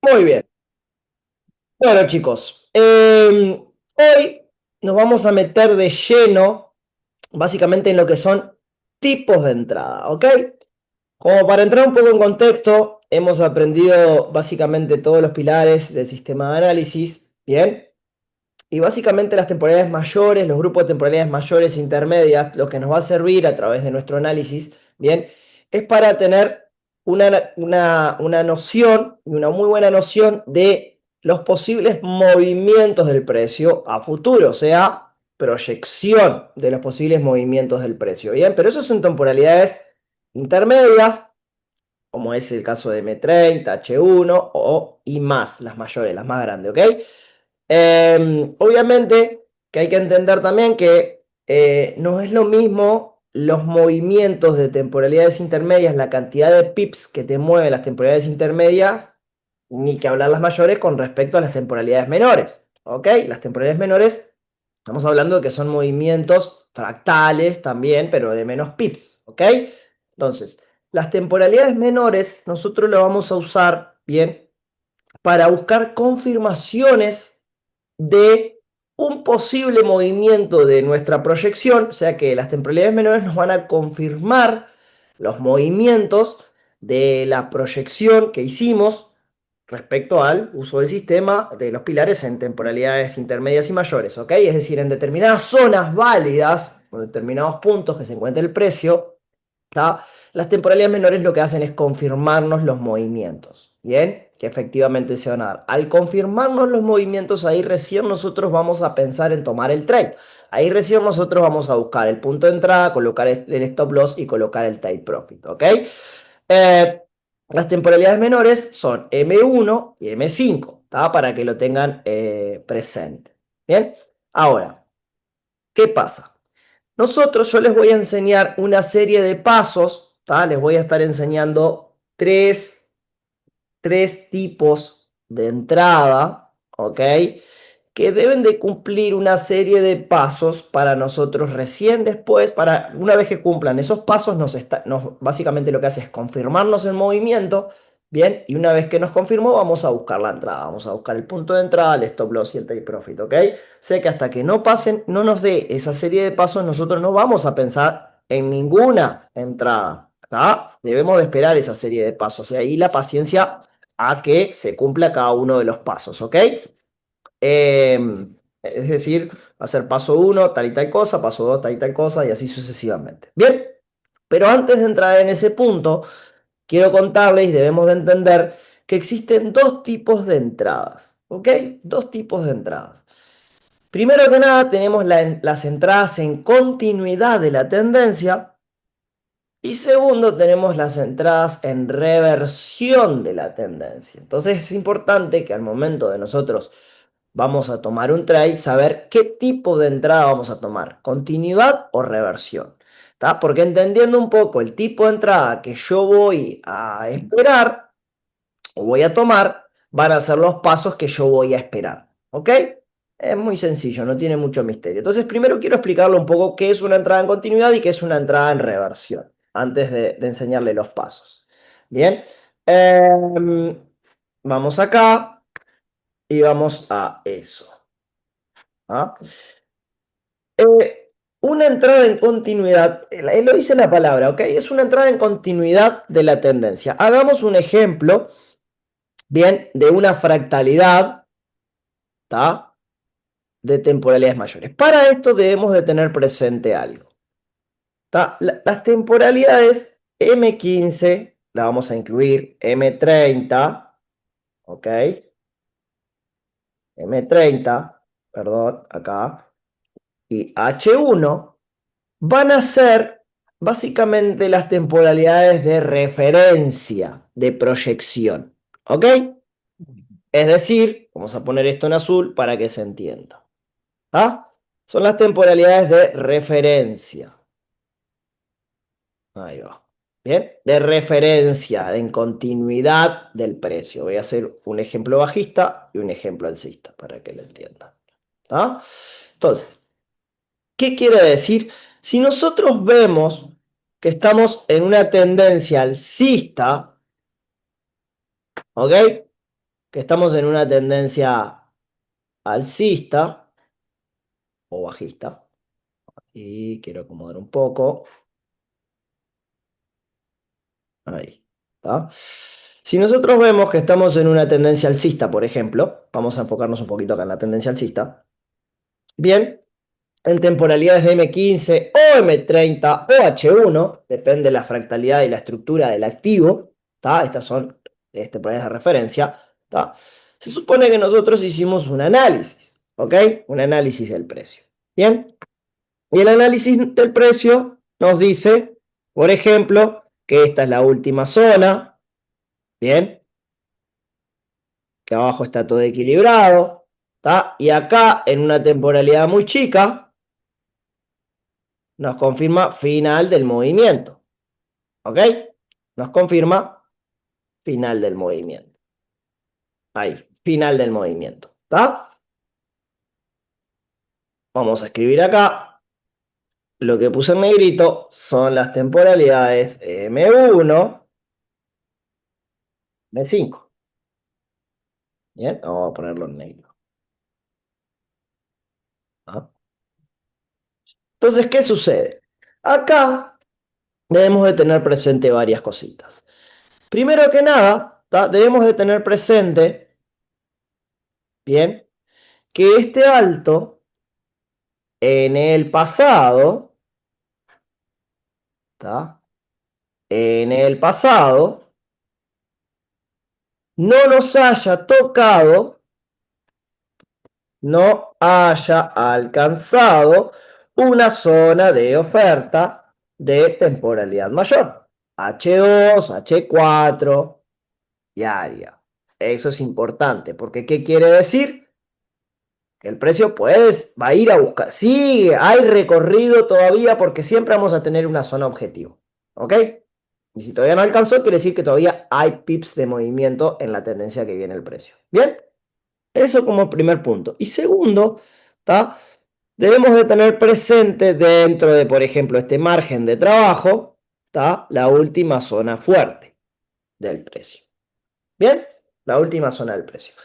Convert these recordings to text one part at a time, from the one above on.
Muy bien. Bueno, chicos, hoy nos vamos a meter de lleno, básicamente, en lo que son tipos de entrada, ¿ok? Como para entrar un poco en contexto, hemos aprendido básicamente todos los pilares del sistema de análisis, ¿bien? Y básicamente las temporalidades mayores, los grupos de temporalidades mayores e intermedias, lo que nos va a servir a través de nuestro análisis, ¿bien? Es para tener una noción, y una muy buena noción de los posibles movimientos del precio a futuro, o sea, proyección de los posibles movimientos del precio, ¿bien? Pero eso son temporalidades intermedias, como es el caso de M30, H1 o y más, las mayores, las más grandes, ¿ok? Obviamente que hay que entender también que no es lo mismo los movimientos de temporalidades intermedias, la cantidad de pips que te mueven las temporalidades intermedias, ni que hablar las mayores con respecto a las temporalidades menores. ¿Ok? Las temporalidades menores, estamos hablando de que son movimientos fractales también, pero de menos pips. ¿Ok? Entonces, las temporalidades menores nosotros lo vamos a usar bien para buscar confirmaciones de un posible movimiento de nuestra proyección, o sea que las temporalidades menores nos van a confirmar los movimientos de la proyección que hicimos respecto al uso del sistema de los pilares en temporalidades intermedias y mayores, ¿ok? Es decir, en determinadas zonas válidas, o determinados puntos que se encuentra el precio, ¿tá? Las temporalidades menores lo que hacen es confirmarnos los movimientos, ¿bien? Que efectivamente se van a dar. Al confirmarnos los movimientos, ahí recién nosotros vamos a pensar en tomar el trade. Ahí recién nosotros vamos a buscar el punto de entrada, colocar el stop loss y colocar el take profit, ¿ok? Eh, las temporalidades menores son M1 y M5, ¿tá? Para que lo tengan presente. ¿Bien? Ahora, ¿qué pasa? Yo les voy a enseñar una serie de pasos, ¿tá? Les voy a estar enseñando tres tipos de entrada, ¿ok? Que deben de cumplir una serie de pasos para nosotros recién después, una vez que cumplan esos pasos, básicamente lo que hace es confirmarnos el movimiento, ¿bien? Y una vez que nos confirmó, vamos a buscar la entrada, vamos a buscar el punto de entrada, el stop loss y el take profit, ¿ok? Sé que hasta que no pasen, no nos dé esa serie de pasos, nosotros no vamos a pensar en ninguna entrada, ¿tá? Debemos de esperar esa serie de pasos y ahí la paciencia a que se cumpla cada uno de los pasos, ¿ok? Es decir, hacer paso 1, tal y tal cosa, paso 2, tal y tal cosa, y así sucesivamente. Bien, pero antes de entrar en ese punto, quiero contarles y debemos de entender que existen dos tipos de entradas, ¿ok? Dos tipos de entradas. Primero que nada, tenemos las entradas en continuidad de la tendencia. Y segundo, tenemos las entradas en reversión de la tendencia. Entonces es importante que al momento de nosotros vamos a tomar un trade, saber qué tipo de entrada vamos a tomar, continuidad o reversión. ¿Tá? Porque entendiendo un poco el tipo de entrada que yo voy a esperar o voy a tomar, van a ser los pasos que yo voy a esperar. ¿Ok? Es muy sencillo, no tiene mucho misterio. Entonces, primero quiero explicarle un poco qué es una entrada en continuidad y qué es una entrada en reversión, antes de enseñarle los pasos. Bien, vamos acá y vamos a eso. ¿Ah? Una entrada en continuidad, lo dice la palabra, ¿ok? Es una entrada en continuidad de la tendencia. Hagamos un ejemplo, bien, de una fractalidad, ¿tá? De temporalidades mayores. Para esto debemos de tener presente algo. Las temporalidades M15, la vamos a incluir, M30, ¿ok? M30, perdón, acá, y H1 van a ser básicamente las temporalidades de referencia, de proyección, ¿ok? Es decir, vamos a poner esto en azul para que se entienda. ¿Ah? Son las temporalidades de referencia. Ahí va. Bien, de referencia, en continuidad del precio. Voy a hacer un ejemplo bajista y un ejemplo alcista para que lo entiendan. ¿Ah? Entonces, ¿qué quiere decir? Si nosotros vemos que estamos en una tendencia alcista, ¿ok? que estamos en una tendencia alcista o bajista. Y quiero acomodar un poco. Ahí. ¿Está? Si nosotros vemos que estamos en una tendencia alcista, por ejemplo, vamos a enfocarnos un poquito acá en la tendencia alcista. Bien, en temporalidades de M15 o M30 o H1, depende de la fractalidad y la estructura del activo, ¿tá? Estas son temporalidades de referencia, ¿tá? Se supone que nosotros hicimos un análisis, ¿ok? Un análisis del precio. Bien, y el análisis del precio nos dice, por ejemplo, que esta es la última zona, bien, que abajo está todo equilibrado, ¿tá? Y acá en una temporalidad muy chica nos confirma final del movimiento, ¿ok? Nos confirma final del movimiento. Ahí, final del movimiento, ¿tá? Vamos a escribir acá. Lo que puse en negrito son las temporalidades M1, M5. Bien, vamos a ponerlo en negro. ¿Ah? Entonces, ¿qué sucede? Acá debemos de tener presente varias cositas. Primero que nada, ¿tá? Debemos de tener presente, bien, que este alto en el pasado, ¿tá? En el pasado, no nos haya tocado, no haya alcanzado una zona de oferta de temporalidad mayor. H2, H4, diaria. Eso es importante, porque ¿qué quiere decir? Que el precio pues va a ir a buscar. Sí, hay recorrido todavía porque siempre vamos a tener una zona objetivo. ¿Ok? Y si todavía no alcanzó, quiere decir que todavía hay pips de movimiento en la tendencia que viene el precio. ¿Bien? Eso como primer punto. Y segundo, ¿tá? Debemos de tener presente dentro de, por ejemplo, este margen de trabajo, ¿tá? La última zona fuerte del precio. ¿Bien? La última zona del precio.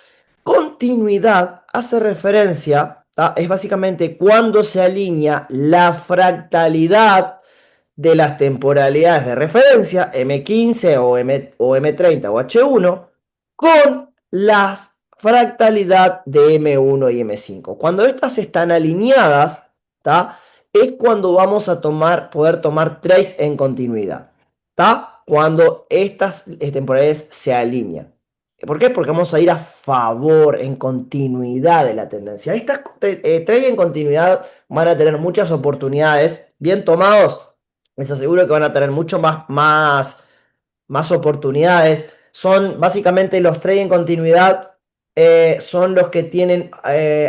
Continuidad hace referencia, ¿tá? Es básicamente cuando se alinea la fractalidad de las temporalidades de referencia, M15 o M30 o H1, con la fractalidad de M1 y M5. Cuando estas están alineadas, ¿tá? Es cuando vamos a poder tomar trades en continuidad. ¿Tá? Cuando estas temporalidades se alinean. ¿Por qué? Porque vamos a ir a favor, en continuidad de la tendencia. Estas trades en continuidad van a tener muchas oportunidades. Bien tomados, les aseguro que van a tener mucho más oportunidades. Son básicamente los trades en continuidad, son los que tienen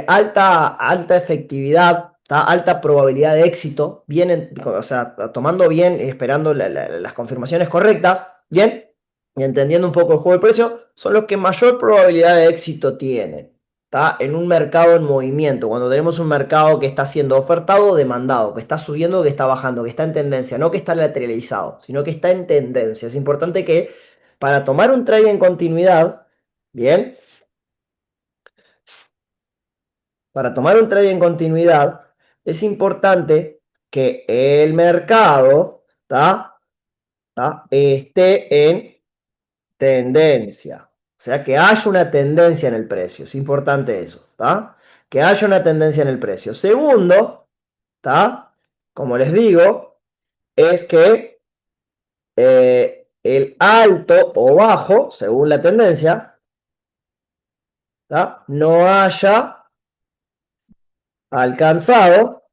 alta efectividad, alta probabilidad de éxito, vienen, o sea, tomando bien, esperando las confirmaciones correctas, bien, y entendiendo un poco el juego de precio, son los que mayor probabilidad de éxito tienen. ¿Tá? En un mercado en movimiento, cuando tenemos un mercado que está siendo ofertado o demandado, que está subiendo o que está bajando, que está en tendencia, no que está lateralizado, sino que está en tendencia. Es importante que para tomar un trade en continuidad, bien, para tomar un trade en continuidad, es importante que el mercado, ¿tá? Esté en tendencia. O sea, que haya una tendencia en el precio. Es importante eso, ¿tá? Que haya una tendencia en el precio. Segundo, ¿tá? Como les digo, es que el alto o bajo, según la tendencia, ¿tá? No haya alcanzado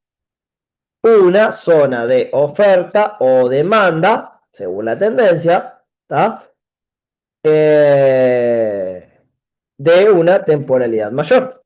una zona de oferta o demanda, según la tendencia, ¿tá? De una temporalidad mayor.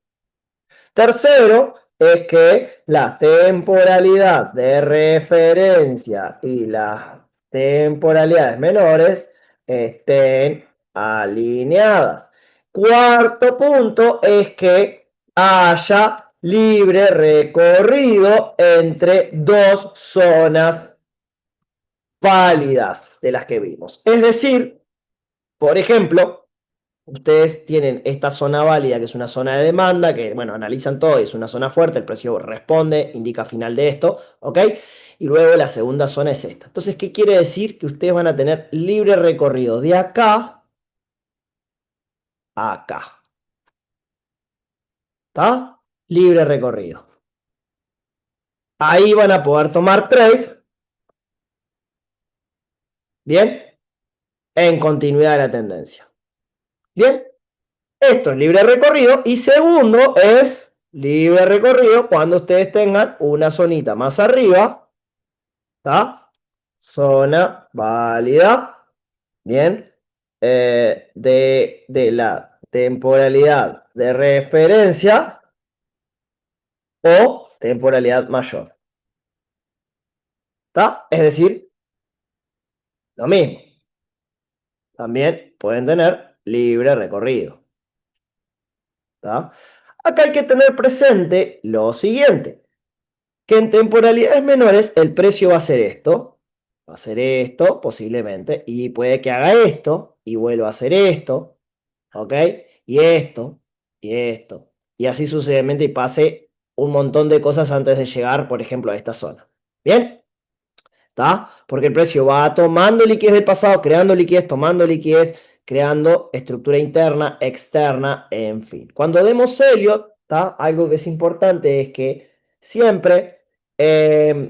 Tercero, es que la temporalidad de referencia y las temporalidades menores estén alineadas. Cuarto punto es que haya libre recorrido entre dos zonas válidas de las que vimos. Es decir, por ejemplo, ustedes tienen esta zona válida, que es una zona de demanda, que, bueno, analizan todo y es una zona fuerte, el precio responde, indica final de esto, ¿ok? Y luego la segunda zona es esta. Entonces, ¿qué quiere decir? Que ustedes van a tener libre recorrido de acá a acá. ¿Está? Libre recorrido. Ahí van a poder tomar trades, ¿bien? En continuidad de la tendencia. ¿Bien? Esto es libre recorrido. Y segundo es libre recorrido cuando ustedes tengan una zonita más arriba. ¿Está? Zona válida. Bien. De la temporalidad de referencia o temporalidad mayor. ¿Está? Es decir, lo mismo. También pueden tener libre recorrido. ¿Está? Acá hay que tener presente lo siguiente, que en temporalidades menores el precio va a ser esto, va a ser esto posiblemente, y puede que haga esto y vuelva a hacer esto, ¿ok? Y esto, y esto, y así sucesivamente y pase un montón de cosas antes de llegar, por ejemplo, a esta zona. ¿Bien? ¿Está? Porque el precio va tomando liquidez del pasado, creando liquidez, tomando liquidez, creando estructura interna, externa, en fin. Cuando demos Elliott, ¿está? Algo que es importante es que siempre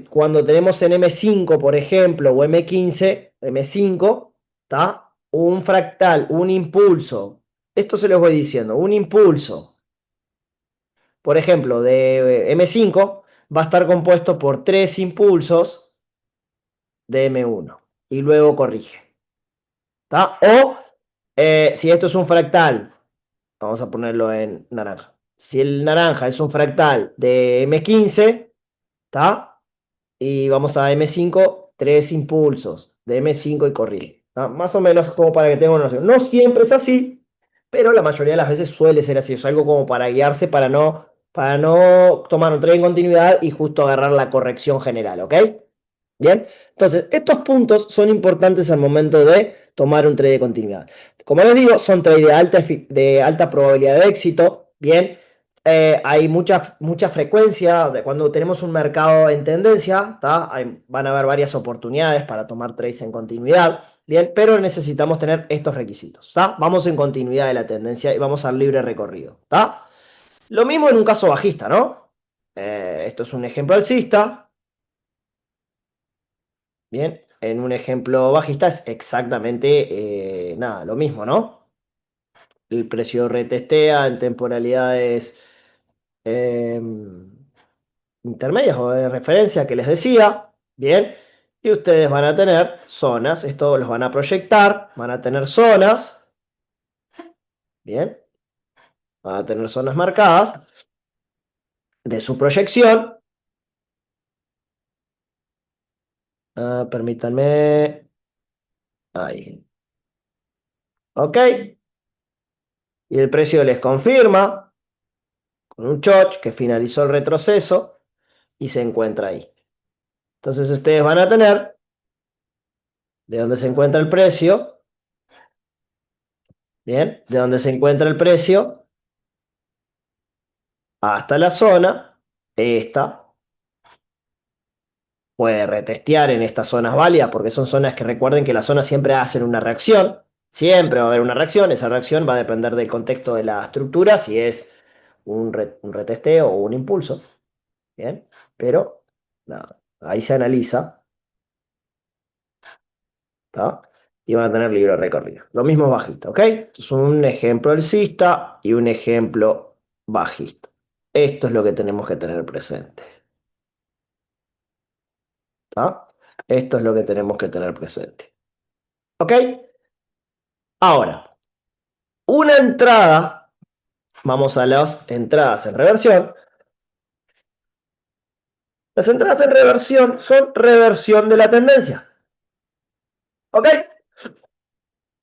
cuando tenemos en M5, por ejemplo, o M15, M5, ¿está? Un fractal, un impulso. Esto se los voy diciendo, un impulso, por ejemplo, de M5 va a estar compuesto por tres impulsos de M1 y luego corrige. ¿Tá? O si esto es un fractal, vamos a ponerlo en naranja. Si el naranja es un fractal de M15, ¿está? Y vamos a M5, tres impulsos de M5 y corrige. ¿Tá? Más o menos como para que tengan una noción. No siempre es así, pero la mayoría de las veces suele ser así. Es algo como para guiarse, para no tomar un tren en continuidad y justo agarrar la corrección general, ¿ok? Bien, entonces estos puntos son importantes al momento de tomar un trade de continuidad. Como les digo, son trades de alta probabilidad de éxito. Bien, hay mucha frecuencia cuando tenemos un mercado en tendencia. Van a haber varias oportunidades para tomar trades en continuidad. Bien, pero necesitamos tener estos requisitos. ¿Está? Vamos en continuidad de la tendencia y vamos al libre recorrido. ¿Está? Lo mismo en un caso bajista, ¿no? Esto es un ejemplo alcista. Bien, en un ejemplo bajista es exactamente nada, lo mismo, ¿no? El precio retestea en temporalidades intermedias o de referencia que les decía. Bien, y ustedes van a tener zonas, esto los van a proyectar, van a tener zonas. Bien, van a tener zonas marcadas de su proyección. Permítanme. Ahí. Ok. Y el precio les confirma con un choch que finalizó el retroceso y se encuentra ahí. Entonces ustedes van a tener de dónde se encuentra el precio, bien, de dónde se encuentra el precio hasta la zona, esta, puede retestear en estas zonas válidas porque son zonas que recuerden que las zonas siempre hacen una reacción, siempre va a haber una reacción, esa reacción va a depender del contexto de la estructura, si es un retesteo o un impulso, bien, pero nada, ahí se analiza. ¿Tá? Y van a tener libre recorrido. Lo mismo bajista, ¿ok? Esto es un ejemplo alcista y un ejemplo bajista. Esto es lo que tenemos que tener presente. ¿Tá? Esto es lo que tenemos que tener presente. ¿Ok? Ahora, una entrada, vamos a las entradas en reversión. Las entradas en reversión son reversión de la tendencia. ¿Ok?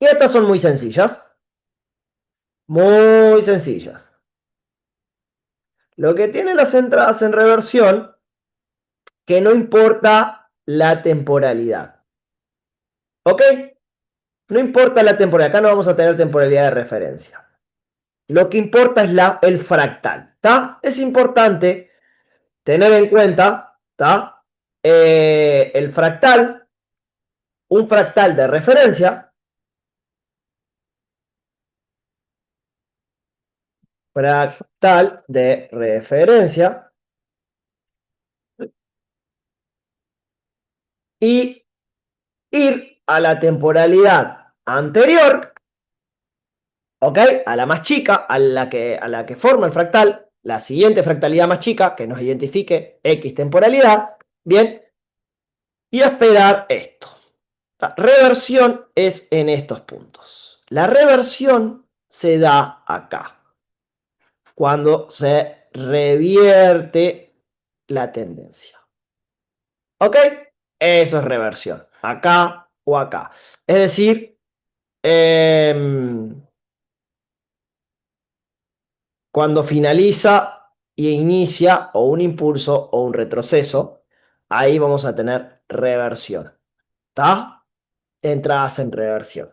Y estas son muy sencillas. Muy sencillas. Lo que tienen las entradas en reversión, que no importa la temporalidad. ¿Ok? No importa la temporalidad, acá no vamos a tener temporalidad de referencia. Lo que importa es el fractal, ¿está? Es importante tener en cuenta, ¿está? El fractal, un fractal de referencia, fractal de referencia, y ir a la temporalidad anterior, ¿ok? A la más chica, a la que forma el fractal, la siguiente fractalidad más chica, que nos identifique X temporalidad, ¿bien? Y esperar esto. La reversión es en estos puntos. La reversión se da acá, cuando se revierte la tendencia. ¿Ok? Eso es reversión, acá o acá. Es decir, cuando finaliza y inicia o un impulso o un retroceso, ahí vamos a tener reversión. ¿Está? Entradas en reversión.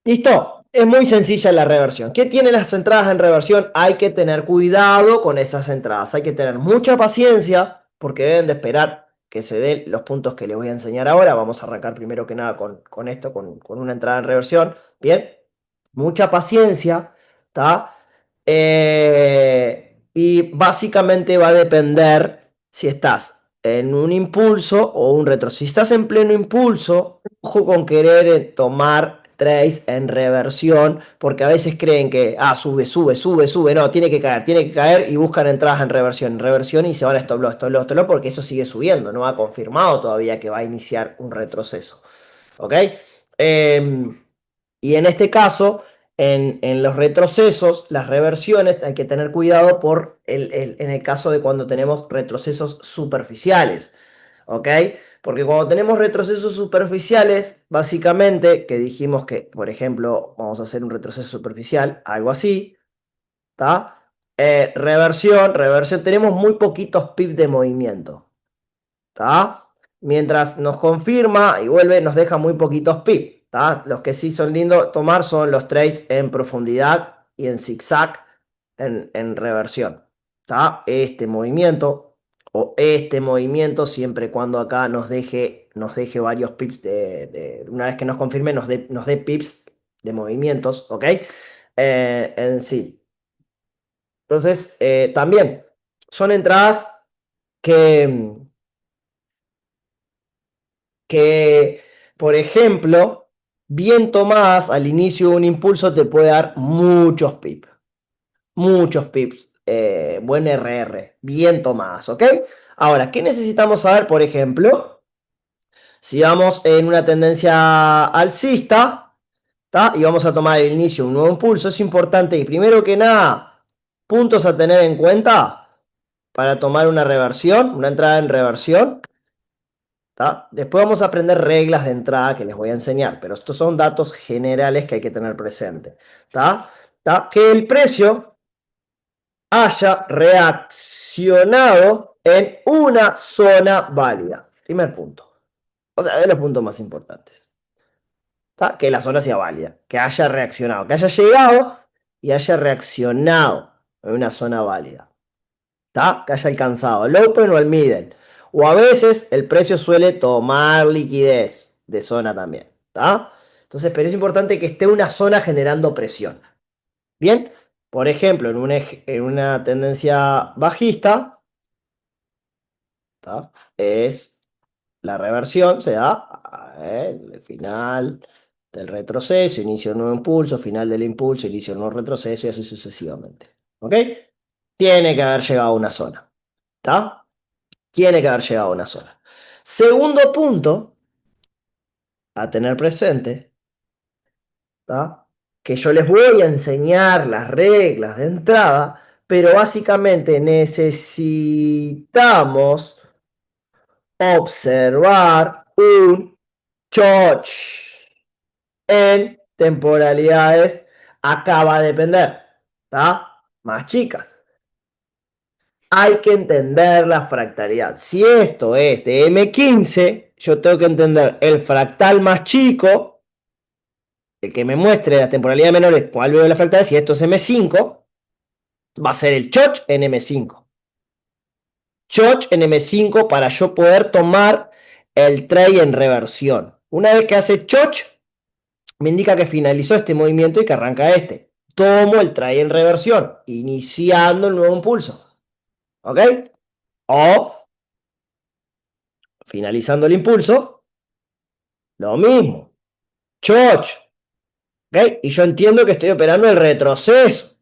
¿Listo? Es muy sencilla la reversión. ¿Qué tienen las entradas en reversión? Hay que tener cuidado con esas entradas. Hay que tener mucha paciencia porque deben de esperar que se den los puntos que les voy a enseñar ahora. Vamos a arrancar primero que nada con esto, con una entrada en reversión. Bien, mucha paciencia, ¿está? Y básicamente va a depender si estás en un impulso o un retroceso. Si estás en pleno impulso, ojo con querer tomar trades en reversión, porque a veces creen que, sube, sube, sube, sube, no, tiene que caer y buscan entradas en reversión y se van a stop loss, stop loss, stop loss, porque eso sigue subiendo, no ha confirmado todavía que va a iniciar un retroceso. ¿Ok? Y en este caso, en los retrocesos, las reversiones, hay que tener cuidado en el caso de cuando tenemos retrocesos superficiales. ¿Ok? Porque cuando tenemos retrocesos superficiales, básicamente, que dijimos que, por ejemplo, vamos a hacer un retroceso superficial, algo así, ¿está? Reversión, tenemos muy poquitos pips de movimiento, ¿está? Mientras nos confirma y vuelve, nos deja muy poquitos pips, ¿está? Los que sí son lindos tomar son los trades en profundidad y en zigzag en reversión, ¿está? Este movimiento o este movimiento, siempre y cuando acá nos deje varios pips una vez que nos confirme, nos dé pips de movimientos, ¿ok? En sí. Entonces, también son entradas que, que, por ejemplo, bien tomadas al inicio de un impulso te puede dar muchos pips. Muchos pips. Buen RR. Bien tomadas, ¿ok? Ahora, ¿qué necesitamos saber, por ejemplo? Si vamos en una tendencia alcista, ¿tá? Y vamos a tomar el inicio de un nuevo impulso, es importante, y primero que nada, puntos a tener en cuenta para tomar una reversión, una entrada en reversión. ¿Tá? Después vamos a aprender reglas de entrada que les voy a enseñar, pero estos son datos generales que hay que tener presente. ¿Tá? ¿Tá? Que el precio haya reaccionado en una zona válida. Primer punto. O sea, de los puntos más importantes. ¿Tá? Que la zona sea válida, que haya reaccionado, que haya llegado y haya reaccionado en una zona válida. ¿Tá? Que haya alcanzado el open o el middle. O a veces el precio suele tomar liquidez de zona también. ¿Tá? Entonces, pero es importante que esté una zona generando presión. Bien, por ejemplo, en una tendencia bajista, ¿tá? Es la reversión, se da el final del retroceso, inicio de un nuevo impulso, final del impulso, inicio de un nuevo retroceso y así sucesivamente. ¿Ok? Tiene que haber llegado a una zona. ¿Está? Tiene que haber llegado a una zona. Segundo punto a tener presente, ¿tá? Que yo les voy a enseñar las reglas de entrada, pero básicamente necesitamos observar un choch en temporalidades. Acá va a depender, ¿tá? Más chicas. Hay que entender la fractalidad. Si esto es de M15, yo tengo que entender el fractal más chico el que me muestre las temporalidades menores, cuál veo la fractal, si esto es M5, va a ser el choch en M5. Choch en M5 para yo poder tomar el trade en reversión. Una vez que hace choch, me indica que finalizó este movimiento y que arranca este. Tomo el trade en reversión, iniciando el nuevo impulso. ¿Ok? O, finalizando el impulso, lo mismo. Choch. ¿Ok? Y yo entiendo que estoy operando el retroceso.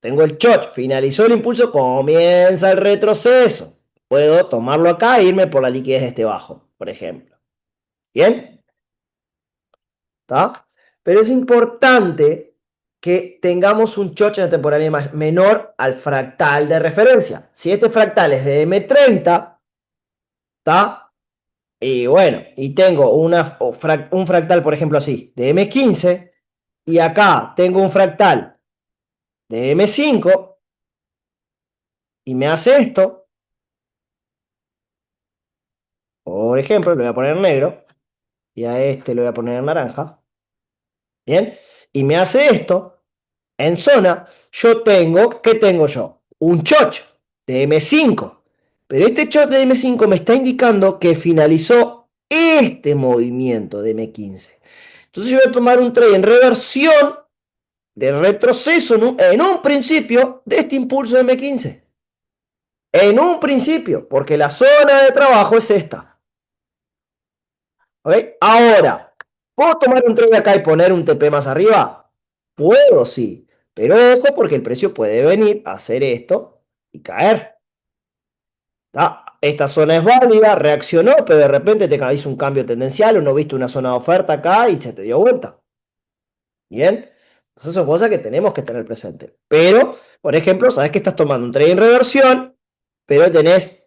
Tengo el choch, finalizó el impulso, comienza el retroceso. Puedo tomarlo acá e irme por la liquidez de este bajo, por ejemplo. ¿Bien? ¿Está? Pero es importante que tengamos un choch en la temporalidad menor al fractal de referencia. Si este fractal es de M30, ¿está? Y bueno, y tengo un fractal, por ejemplo, así, de M15, y acá tengo un fractal de M5, y me hace esto, por ejemplo, lo voy a poner en negro, y a este lo voy a poner en naranja, ¿bien? Y me hace esto, en zona, yo tengo, ¿qué tengo yo? Un choch de M5, pero este choch de M5 me está indicando que finalizó este movimiento de M15. Entonces yo voy a tomar un trade en reversión de retroceso en un principio de este impulso de M15. En un principio, porque la zona de trabajo es esta. ¿Ok? Ahora, ¿puedo tomar un trade acá y poner un TP más arriba? Puedo, sí. Pero ojo, porque el precio puede venir a hacer esto y caer. ¿Tá? Esta zona es válida, reaccionó, pero de repente te hizo un cambio tendencial o no viste una zona de oferta acá y se te dio vuelta. ¿Bien? Entonces son cosas que tenemos que tener presente. Pero, por ejemplo, sabes que estás tomando un trade en reversión, pero tenés,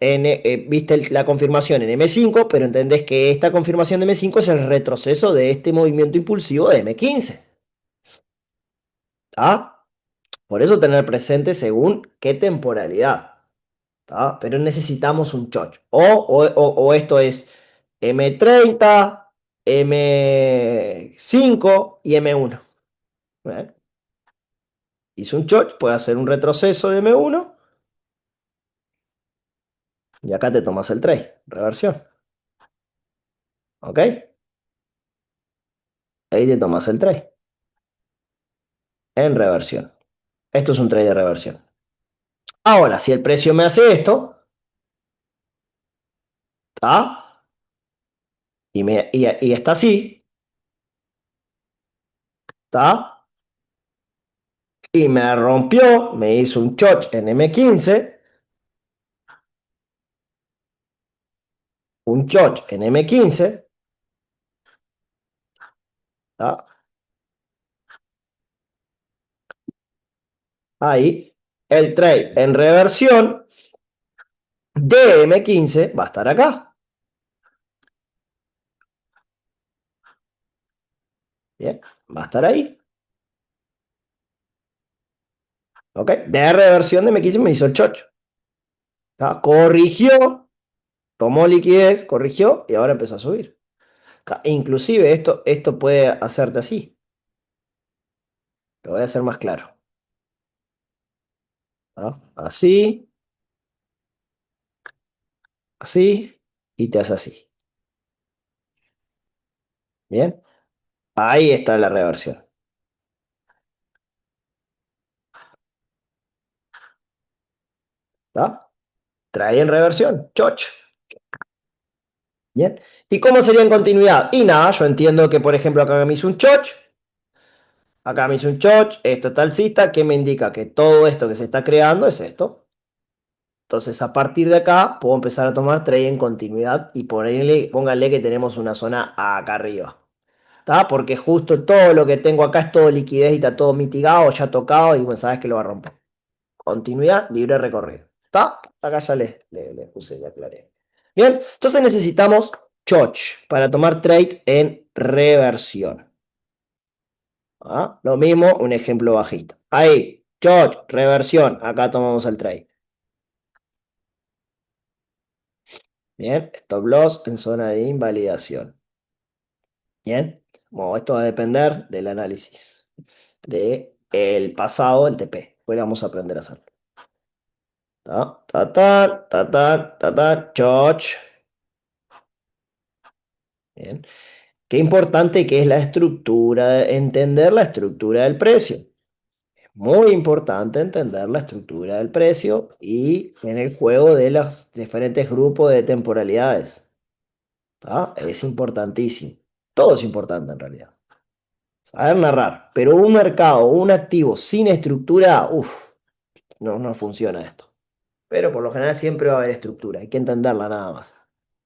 viste la confirmación en M5, pero entendés que esta confirmación de M5 es el retroceso de este movimiento impulsivo de M15. ¿Tá? Por eso tener presente según qué temporalidad. ¿Tá? Pero necesitamos un choch. O esto es M30, M5 y M1. ¿Ven? Hice un choch, puede hacer un retroceso de M1 y acá te tomas el trade, reversión. ¿Ok? Ahí te tomas el trade en reversión. Esto es un trade de reversión. Ahora, si el precio me hace esto, ¿está? Y está así, ¿está? Y me rompió, me hizo un choch en M15, un choch en M15, ¿está? Ahí, el trade en reversión de M15 va a estar acá. Bien, va a estar ahí. ¿Ok? De reversión de M15 me hizo el chocho. ¿Tá? Corrigió, tomó liquidez, corrigió y ahora empezó a subir. Inclusive esto puede hacerte así. Lo voy a hacer más claro. ¿Tá? Así, así y te hace así. Bien, ahí está la reversión. ¿Tá? Trae en reversión, choch. Bien. ¿Y cómo sería en continuidad? Y nada, yo entiendo que por ejemplo acá me hizo un choch. Acá me hizo un choch, esto está alcista, que me indica que todo esto que se está creando es esto. Entonces, a partir de acá, puedo empezar a tomar trade en continuidad y pónganle que tenemos una zona acá arriba. ¿Está? Porque justo todo lo que tengo acá es todo liquidez y está todo mitigado, ya tocado y bueno, sabes que lo va a romper. Continuidad, libre recorrido. ¿Está? Acá ya les puse, ya aclaré. Bien, entonces necesitamos choch para tomar trade en reversión. ¿Ah? Lo mismo, un ejemplo bajista. Ahí, choch, reversión, acá tomamos el trade. Bien, stop loss en zona de invalidación. Bien, Bueno, esto va a depender del análisis del pasado del TP. Hoy vamos a aprender a hacerlo. Ta, ta, ta, ta, ta, ta, ta, choch. Bien. Qué importante que es la estructura, entender la estructura del precio. Muy importante entender la estructura del precio y en el juego de los diferentes grupos de temporalidades. ¿Tá? Es importantísimo. Todo es importante en realidad. Saber narrar. Pero un mercado, un activo sin estructura, uff, no funciona esto. Pero por lo general siempre va a haber estructura. Hay que entenderla nada más.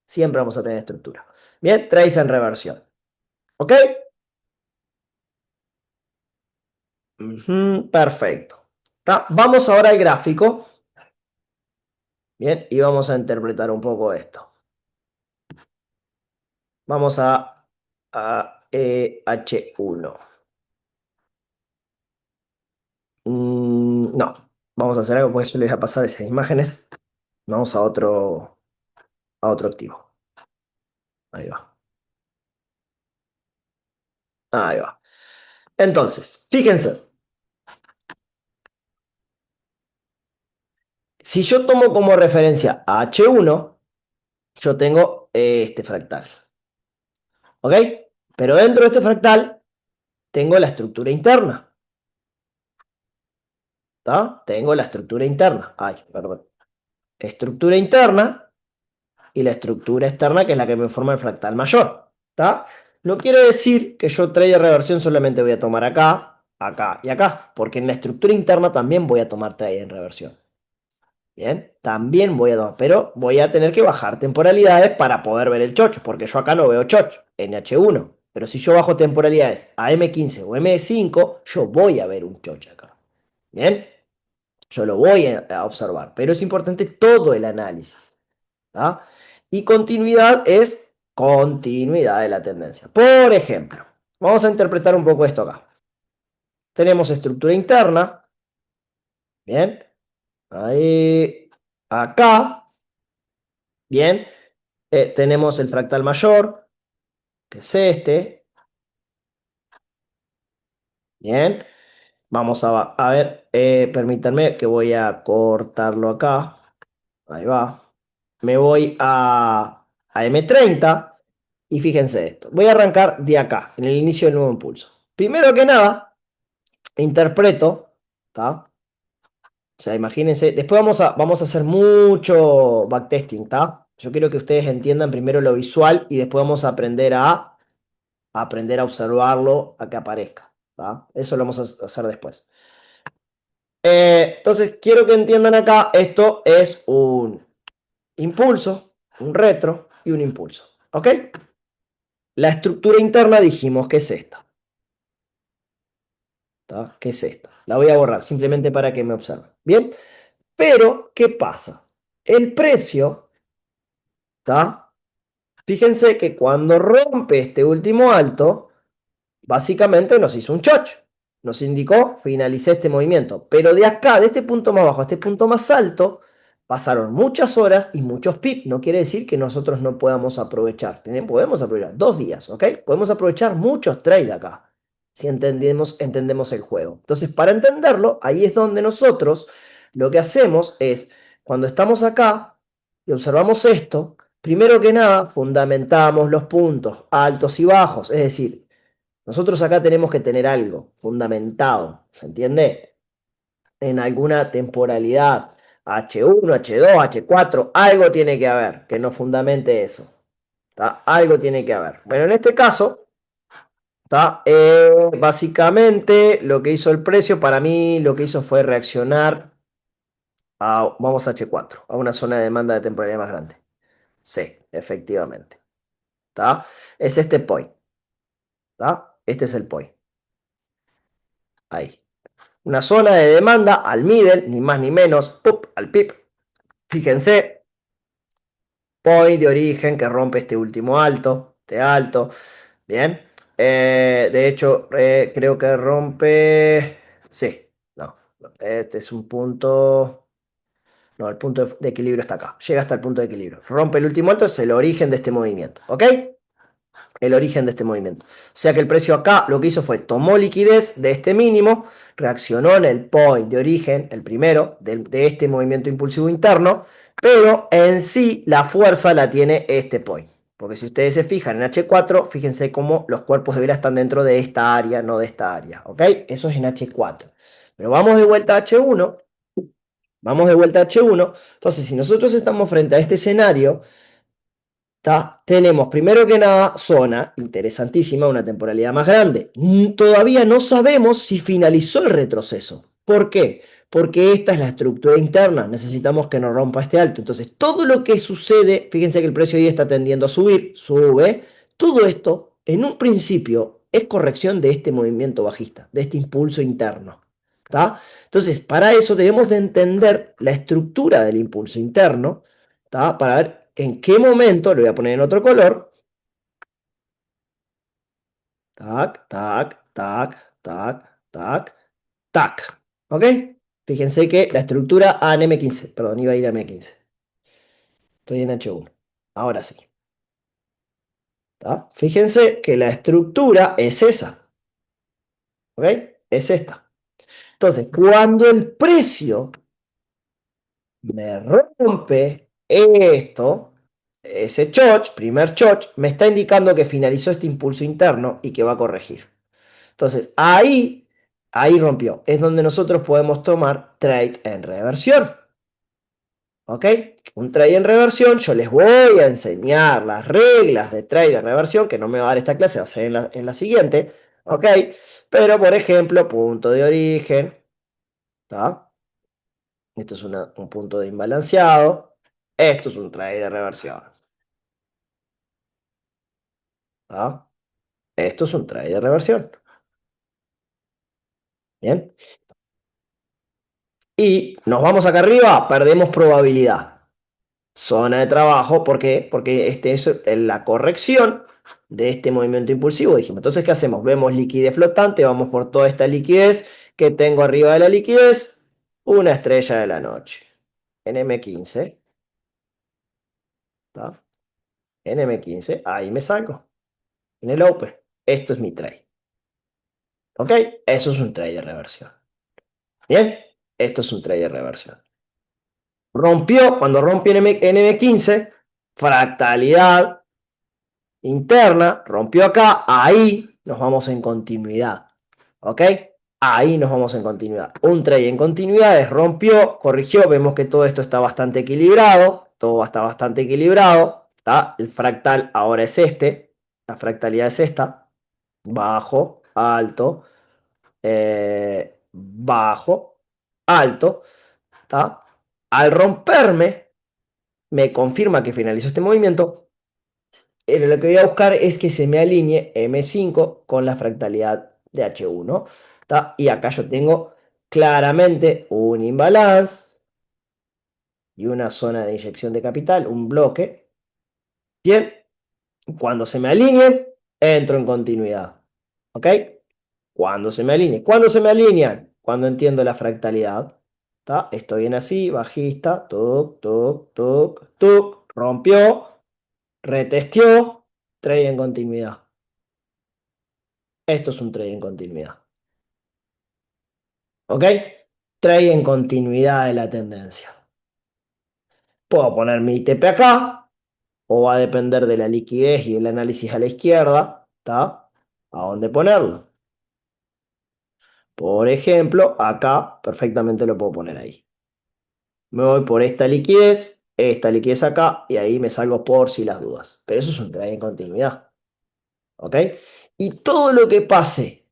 Siempre vamos a tener estructura. Bien, trades en reversión. ¿Ok? Ujú, perfecto. ¿Tá? Vamos ahora al gráfico. Bien, y vamos a interpretar un poco esto. Vamos a H1. No, vamos a hacer algo porque yo les voy a pasar esas imágenes. Vamos a otro activo. Ahí va. Ahí va. Entonces, fíjense, si yo tomo como referencia a H1, yo tengo este fractal. ¿Ok? Pero dentro de este fractal tengo la estructura interna. ¿Está? Tengo la estructura interna. Ay, perdón. Estructura interna y la estructura externa, que es la que me forma el fractal mayor. ¿Está? No quiere decir que yo trade de reversión solamente voy a tomar acá, acá y acá, porque en la estructura interna también voy a tomar trade en reversión. Bien, también voy a tomar, pero voy a tener que bajar temporalidades para poder ver el chocho, porque yo acá no veo chocho, NH1. Pero si yo bajo temporalidades a M15 o M5, yo voy a ver un chocho acá. Bien, yo lo voy a observar, pero es importante todo el análisis. ¿Tá? Y continuidad es continuidad de la tendencia. Por ejemplo, vamos a interpretar un poco esto acá. Tenemos estructura interna, bien, ahí, acá, bien, tenemos el fractal mayor, que es este, bien, vamos a ver, permítanme que voy a cortarlo acá, ahí va, me voy a M30 y fíjense esto, voy a arrancar de acá, en el inicio del nuevo impulso. Primero que nada, interpreto, ¿tá? O sea, imagínense, después vamos a hacer mucho backtesting, ¿tá? Yo quiero que ustedes entiendan primero lo visual y después vamos a aprender a observarlo a que aparezca, ¿tá? Eso lo vamos a hacer después. Entonces, quiero que entiendan acá, esto es un impulso, un retro y un impulso, ¿ok? La estructura interna dijimos que es esta, ¿tá? Que es esta. La voy a borrar simplemente para que me observen, ¿bien? Pero, ¿qué pasa? El precio, ¿tá? Fíjense que cuando rompe este último alto, básicamente nos hizo un choch. Nos indicó, finalicé este movimiento. Pero de acá, de este punto más bajo a este punto más alto, pasaron muchas horas y muchos pips. No quiere decir que nosotros no podamos aprovechar. Podemos aprovechar 2 días, ¿ok? Podemos aprovechar muchos trades acá, si entendemos el juego. Entonces, para entenderlo, ahí es donde nosotros lo que hacemos es, cuando estamos acá y observamos esto, primero que nada, fundamentamos los puntos altos y bajos. Es decir, nosotros acá tenemos que tener algo fundamentado, ¿se entiende? En alguna temporalidad, H1, H2, H4, algo tiene que haber que nos fundamente eso. ¿Tá? Algo tiene que haber. Bueno, en este caso, ¿tá? Básicamente lo que hizo el precio, para mí lo que hizo fue reaccionar vamos a H4, a una zona de demanda de temporalidad más grande. Sí, efectivamente. ¿Tá? Es este point. ¿Tá? Este es el point. Ahí. Una zona de demanda al middle, ni más ni menos, ¡pup! Al pip. Fíjense, point de origen que rompe este último alto, este alto. Bien. De hecho, creo que rompe. Sí, no. Este es un punto. No, el punto de equilibrio está acá. Llega hasta el punto de equilibrio. Rompe el último alto, es el origen de este movimiento. ¿Ok? el origen de este movimiento. O sea que el precio acá lo que hizo fue tomó liquidez de este mínimo, reaccionó en el point de origen, el primero, de este movimiento impulsivo interno, pero en sí la fuerza la tiene este point. Porque si ustedes se fijan en H4, fíjense cómo los cuerpos de vela están dentro de esta área, no de esta área. ¿Ok? Eso es en H4. Pero vamos de vuelta a H1. Vamos de vuelta a H1. Entonces, si nosotros estamos frente a este escenario, tenemos primero que nada zona, interesantísima, una temporalidad más grande. Todavía no sabemos si finalizó el retroceso. ¿Por qué? Porque esta es la estructura interna, necesitamos que no rompa este alto. Entonces, todo lo que sucede, fíjense que el precio hoy está tendiendo a subir, sube. Todo esto, en un principio, es corrección de este movimiento bajista, de este impulso interno. ¿Tá? Entonces, para eso debemos de entender la estructura del impulso interno, ¿tá? Para ver en qué momento, lo voy a poner en otro color, tac, tac, tac, tac, tac, tac, ¿ok? Fíjense que la estructura en M15, perdón, iba a ir a M15. Estoy en H1. Ahora sí. ¿Tá? Fíjense que la estructura es esa, ¿ok? Es esta. Entonces, cuando el precio me rompe esto, ese choch, primer choch, me está indicando que finalizó este impulso interno y que va a corregir. Entonces, ahí rompió. Es donde nosotros podemos tomar trade en reversión. ¿Ok? Un trade en reversión, yo les voy a enseñar las reglas de trade en reversión, que no me va a dar esta clase, va a ser en la siguiente. ¿Ok? Pero, por ejemplo, punto de origen. ¿Tá? Esto es un punto de imbalanceado. Esto es un trade de reversión. ¿Tá? Esto es un trade de reversión. Bien. Y nos vamos acá arriba, perdemos probabilidad. Zona de trabajo, ¿por qué? Porque este es la corrección de este movimiento impulsivo, dijimos. Entonces, ¿qué hacemos? Vemos liquidez flotante, vamos por toda esta liquidez que tengo arriba de la liquidez, una estrella de la noche. En M15, ¿tá? En M15, ahí me salgo. En el Open. Esto es mi trade. ¿Ok? Eso es un trade de reversión. Bien, esto es un trade de reversión. Rompió, cuando rompió en M15, fractalidad interna, rompió acá, ahí nos vamos en continuidad. ¿Ok? Ahí nos vamos en continuidad. Un trade en continuidades rompió, corrigió, vemos que todo esto está bastante equilibrado, todo está bastante equilibrado. ¿Tá? El fractal ahora es este, la fractalidad es esta, bajo, alto, bajo, alto. ¿Tá? Al romperme, me confirma que finalizó este movimiento. Lo que voy a buscar es que se me alinee M5 con la fractalidad de H1. ¿Tá? Y acá yo tengo claramente un imbalance y una zona de inyección de capital, un bloque. Bien, cuando se me alinee, entro en continuidad. ¿Ok? Cuando se me alinee. ¿Cuándo se me alinean? Cuando entiendo la fractalidad. ¿Tá? Estoy bien así, bajista, toc, toc, toc, toc, rompió, retesteó, trade en continuidad. Esto es un trade en continuidad. ¿Ok? Trade en continuidad de la tendencia. Puedo poner mi ITP acá, o va a depender de la liquidez y el análisis a la izquierda, ¿está? ¿A dónde ponerlo? Por ejemplo, acá perfectamente lo puedo poner ahí. Me voy por esta liquidez acá, y ahí me salgo por si las dudas. Pero eso es un trade en continuidad. ¿Ok? Y todo lo que pase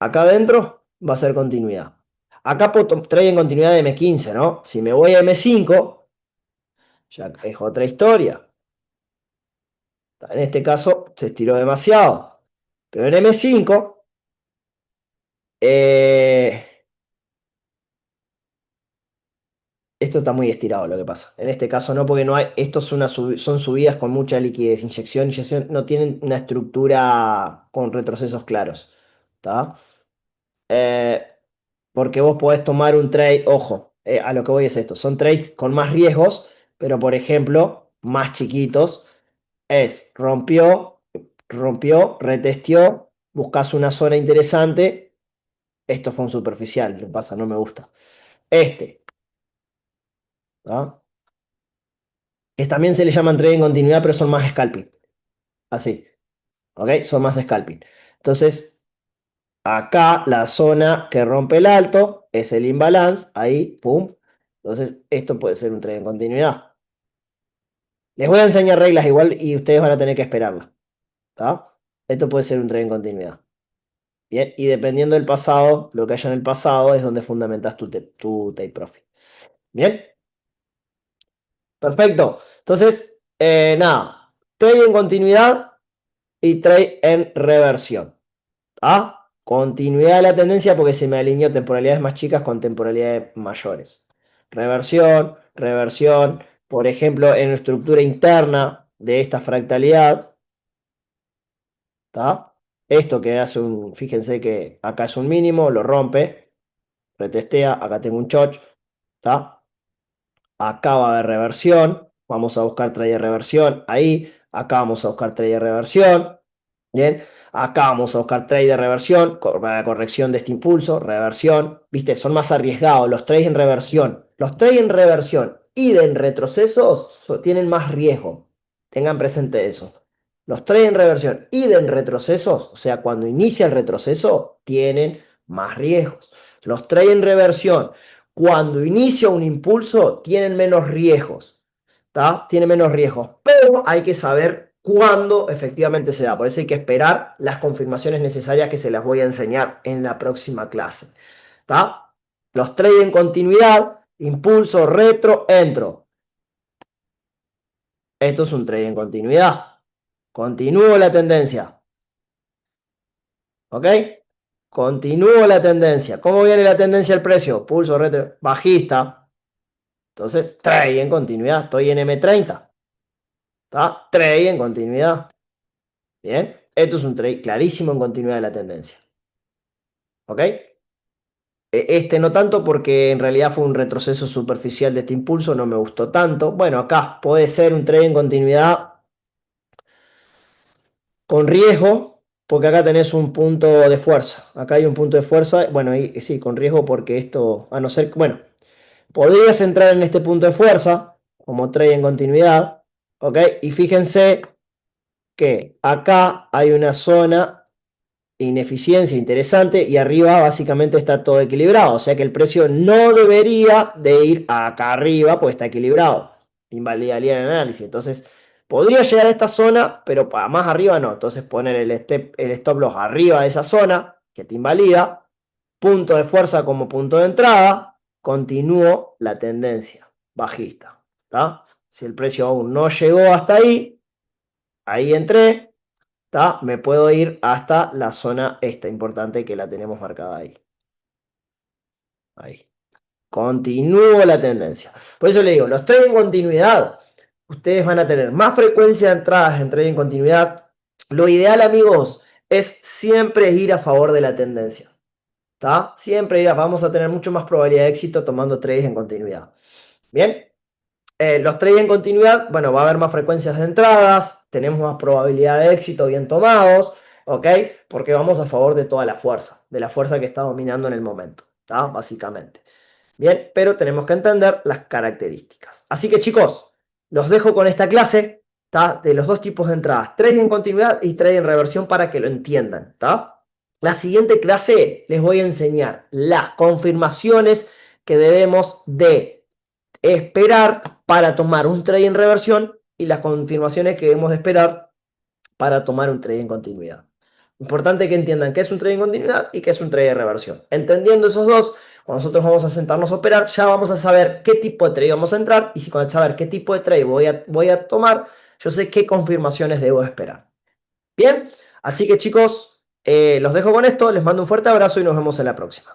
acá adentro va a ser continuidad. Acá trade en continuidad de M15, ¿no? Si me voy a M5, ya es otra historia. En este caso se estiró demasiado. Pero en M5, esto está muy estirado lo que pasa. En este caso no, porque no hay, estos son subidas con mucha liquidez. Inyección, no tienen una estructura con retrocesos claros. ¿Tá? Eh, Porque vos podés tomar un trade, ojo, a lo que voy es esto, son trades con más riesgos, pero por ejemplo, más chiquitos, rompió, rompió, retesteó, buscas una zona interesante. Esto fue un superficial, lo pasa, no me gusta. ¿Ah? Que también se le llaman trade en continuidad, pero son más scalping. Así, ¿ok? Son más scalping. Entonces, acá la zona que rompe el alto es el imbalance, ahí, pum. Entonces, esto puede ser un trade en continuidad. Les voy a enseñar reglas igual y ustedes van a tener que esperarlas. ¿Está? Esto puede ser un trade en continuidad. Bien, y dependiendo del pasado, lo que haya en el pasado es donde fundamentas tu take profit. Bien, perfecto. Entonces, nada, trade en continuidad y trade en reversión. ¿Ah? Continuidad de la tendencia porque se me alineó temporalidades más chicas con temporalidades mayores. Reversión, reversión. Por ejemplo, en la estructura interna de esta fractalidad, ¿está? Esto que hace un, fíjense que acá es un mínimo, lo rompe, retestea, acá tengo un choch, ¿está? Acá va a haber reversión, vamos a buscar trade de reversión, ahí, acá vamos a buscar trade de reversión, bien, acá vamos a buscar trade de reversión, para la corrección de este impulso, reversión, viste, son más arriesgados los trades en reversión, los trades en reversión y en retrocesos tienen más riesgo, tengan presente eso. Los trades en reversión y en retrocesos, o sea, cuando inicia el retroceso, tienen más riesgos. Los trades en reversión cuando inicia un impulso tienen menos riesgos, ¿tá? Tienen menos riesgos, pero hay que saber cuándo efectivamente se da. Por eso hay que esperar las confirmaciones necesarias que se las voy a enseñar en la próxima clase, ¿tá? Los trades en continuidad, impulso, retro, entro. Esto es un trade en continuidad. Continúo la tendencia, ¿ok? Continúo la tendencia. ¿Cómo viene la tendencia del precio? Pulso, retro, bajista. Entonces, trade en continuidad. Estoy en M30. ¿Está? Trade en continuidad. Bien. Esto es un trade clarísimo en continuidad de la tendencia. ¿Ok? Este no tanto porque en realidad fue un retroceso superficial de este impulso. No me gustó tanto. Bueno, acá puede ser un trade en continuidad con riesgo. Porque acá tenés un punto de fuerza. Acá hay un punto de fuerza. Bueno, y sí, con riesgo porque esto, a no ser, bueno, podrías entrar en este punto de fuerza como trade en continuidad. ¿Ok? Y fíjense que acá hay una zona de ineficiencia interesante y arriba básicamente está todo equilibrado. O sea que el precio no debería de ir acá arriba, pues está equilibrado. Invalidaría el análisis. Entonces, podría llegar a esta zona, pero para más arriba no. Entonces, poner el stop loss arriba de esa zona, que te invalida. Punto de fuerza como punto de entrada. Continúo la tendencia bajista. ¿Tá? Si el precio aún no llegó hasta ahí, ahí entré. ¿Tá? Me puedo ir hasta la zona esta importante que la tenemos marcada ahí. Ahí. Continúo la tendencia. Por eso le digo, los trades en continuidad, ustedes van a tener más frecuencia de entradas en trade en continuidad. Lo ideal, amigos, es siempre ir a favor de la tendencia. ¿Tá? Siempre vamos a tener mucho más probabilidad de éxito tomando trades en continuidad. Bien. Los trades en continuidad, bueno, va a haber más frecuencias de entradas, tenemos más probabilidad de éxito bien tomados, ¿ok? Porque vamos a favor de toda la fuerza, de la fuerza que está dominando en el momento, ¿tá? Básicamente. Bien, pero tenemos que entender las características. Así que chicos, los dejo con esta clase, ¿tá? De los dos tipos de entradas, trade en continuidad y trade en reversión para que lo entiendan, ¿tá? La siguiente clase les voy a enseñar las confirmaciones que debemos de esperar para tomar un trade en reversión y las confirmaciones que debemos de esperar para tomar un trade en continuidad. Importante que entiendan qué es un trade en continuidad y qué es un trade de reversión. Entendiendo esos dos, cuando nosotros vamos a sentarnos a operar, ya vamos a saber qué tipo de trade vamos a entrar y si con saber qué tipo de trade voy a tomar, yo sé qué confirmaciones debo esperar. Bien, así que chicos, los dejo con esto, les mando un fuerte abrazo y nos vemos en la próxima.